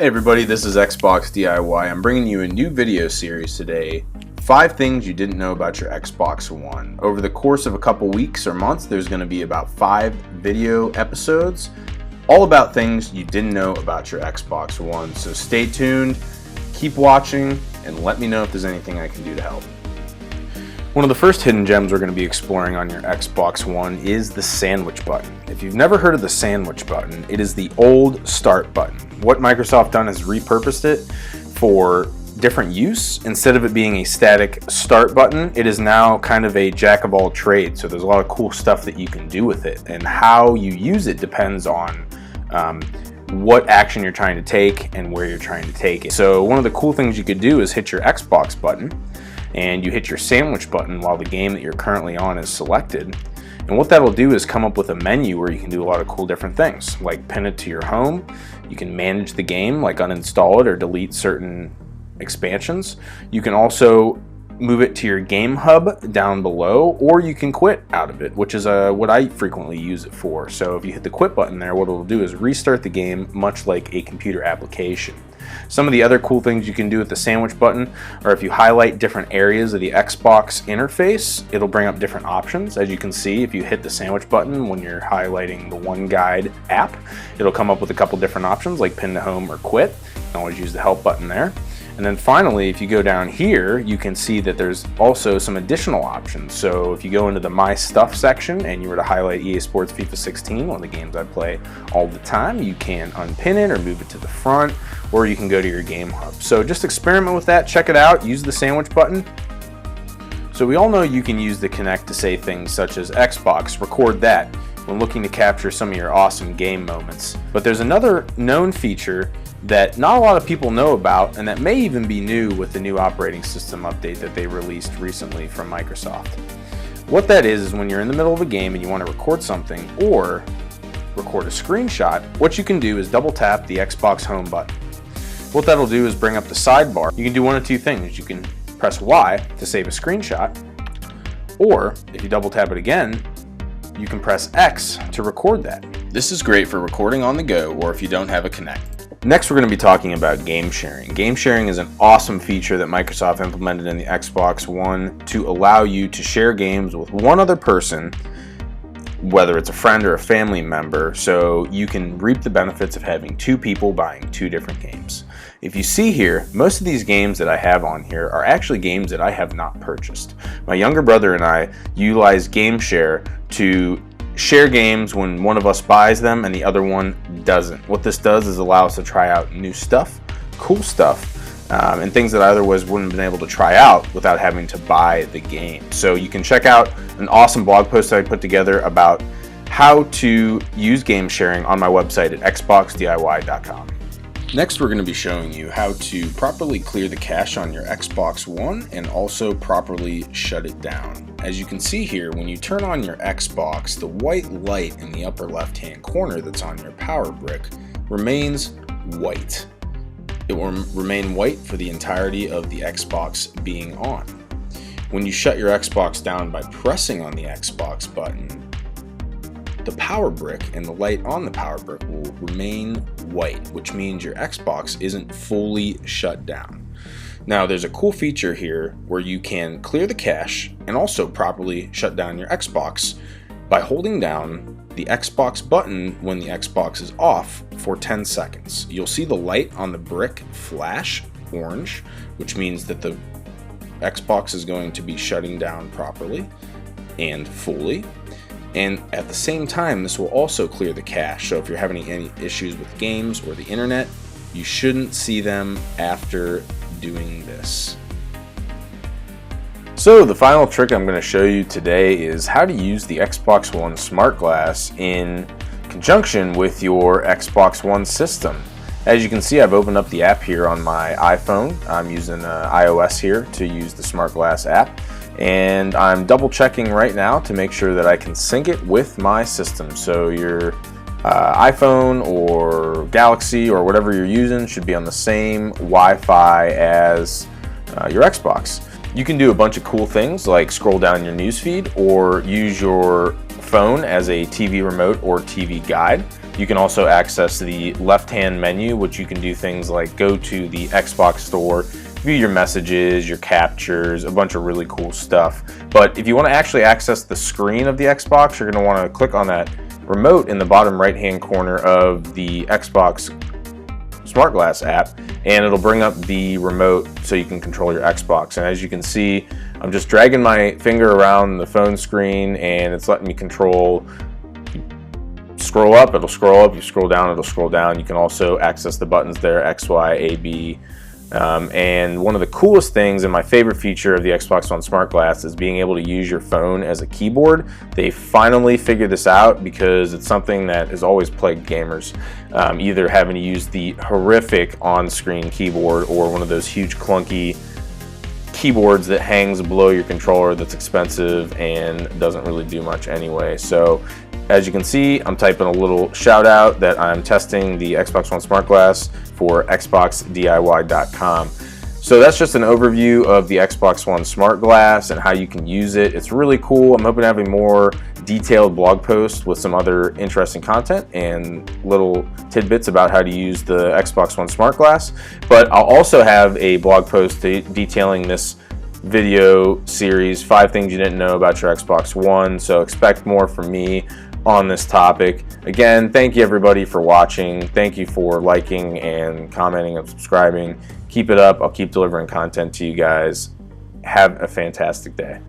Hey everybody, this is Xbox DIY. I'm bringing you a new video series today. 5 things you didn't know about your Xbox One. Over the course of a couple weeks or months, there's going to be about 5 video episodes, all about things you didn't know about your Xbox One. So stay tuned, keep watching, and let me know if there's anything I can do to help. One of the first hidden gems we're going to be exploring on your Xbox One is the sandwich button. If you've never heard of the sandwich button, it is the old start button. What Microsoft done is repurposed it for different use. Instead of it being a static start button, it is now kind of a jack of all trades. So there's a lot of cool stuff that you can do with it, and how you use it depends on what action you're trying to take and where you're trying to take it. So one of the cool things you could do is hit your Xbox button and you hit your sandwich button while the game that you're currently on is selected. And what that'll do is come up with a menu where you can do a lot of cool different things, like pin it to your home. You can manage the game, like uninstall it or delete certain expansions. You can also move it to your game hub down below, or you can quit out of it, which is what I frequently use it for. So if you hit the quit button there, what it'll do is restart the game, much like a computer application. Some of the other cool things you can do with the sandwich button are if you highlight different areas of the Xbox interface, it'll bring up different options. As you can see, if you hit the sandwich button when you're highlighting the One Guide app, it'll come up with a couple different options like pin to home or quit. You can always use the help button there. And then finally, if you go down here, you can see that there's also some additional options. So if you go into the My Stuff section and you were to highlight EA Sports FIFA 16, one of the games I play all the time, you can unpin it or move it to the front, or you can go to your game hub. So just experiment with that, check it out, use the sandwich button. So we all know you can use the Kinect to say things such as Xbox, record that, when looking to capture some of your awesome game moments. But there's another known feature that not a lot of people know about, and that may even be new with the new operating system update that they released recently from Microsoft. What that is when you're in the middle of a game and you want to record something or record a screenshot, what you can do is double tap the Xbox home button. What that'll do is bring up the sidebar. You can do one of two things. You can press Y to save a screenshot, or if you double tap it again, you can press X to record that. This is great for recording on the go or if you don't have a Kinect. Next, we're going to be talking about game sharing. Game sharing is an awesome feature that Microsoft implemented in the Xbox One to allow you to share games with one other person, whether it's a friend or a family member, so you can reap the benefits of having 2 people buying 2 different games. If you see here, most of these games that I have on here are actually games that I have not purchased. My younger brother and I utilize Gameshare to share games when one of us buys them and the other one doesn't. What this does is allow us to try out new stuff, cool stuff, and things that I otherwise wouldn't have been able to try out without having to buy the game. So you can check out an awesome blog post that I put together about how to use game sharing on my website at xboxdiy.com. Next, we're going to be showing you how to properly clear the cache on your Xbox One and also properly shut it down. As you can see here, when you turn on your Xbox, the white light in the upper left-hand corner that's on your power brick remains white. It will remain white for the entirety of the Xbox being on. When you shut your Xbox down by pressing on the Xbox button, the power brick and the light on the power brick will remain white, which means your Xbox isn't fully shut down. Now, there's a cool feature here where you can clear the cache and also properly shut down your Xbox by holding down the Xbox button when the Xbox is off for 10 seconds. You'll see the light on the brick flash orange, which means that the Xbox is going to be shutting down properly and fully. And at the same time, this will also clear the cache. So if you're having any issues with games or the internet, you shouldn't see them after doing this. So the final trick I'm going to show you today is how to use the Xbox One Smart Glass in conjunction with your Xbox One system. As you can see, I've opened up the app here on my iPhone. I'm using iOS here to use the Smart Glass app. And I'm double checking right now to make sure that I can sync it with my system. So your iPhone or Galaxy or whatever you're using should be on the same Wi-Fi as your Xbox. You can do a bunch of cool things like scroll down your newsfeed or use your phone as a TV remote or TV guide. You can also access the left-hand menu, which you can do things like go to the Xbox store, view your messages, your captures, a bunch of really cool stuff. But if you want to actually access the screen of the Xbox, you're going to want to click on that remote in the bottom right-hand corner of the Xbox Smart Glass app, and it'll bring up the remote so you can control your Xbox. And as you can see, I'm just dragging my finger around the phone screen and it's letting me control. Scroll up, it'll scroll up. You scroll down, it'll scroll down. You can also access the buttons there, X, Y, A, B. And one of the coolest things and my favorite feature of the Xbox One Smart Glass is being able to use your phone as a keyboard. They finally figured this out because it's something that has always plagued gamers, either having to use the horrific on-screen keyboard or one of those huge clunky keyboards that hangs below your controller that's expensive and doesn't really do much anyway. So as you can see, I'm typing a little shout out that I'm testing the Xbox One Smart Glass for xboxdiy.com. So that's just an overview of the Xbox One Smart Glass and how you can use it. It's really cool. I'm hoping to have a more detailed blog post with some other interesting content and little tidbits about how to use the Xbox One Smart Glass. But I'll also have a blog post detailing this video series, 5 things you didn't know about your Xbox One. So expect more from me on this topic. Again, thank you everybody for watching. Thank you for liking and commenting and subscribing. Keep it up. I'll keep delivering content to you guys. Have a fantastic day.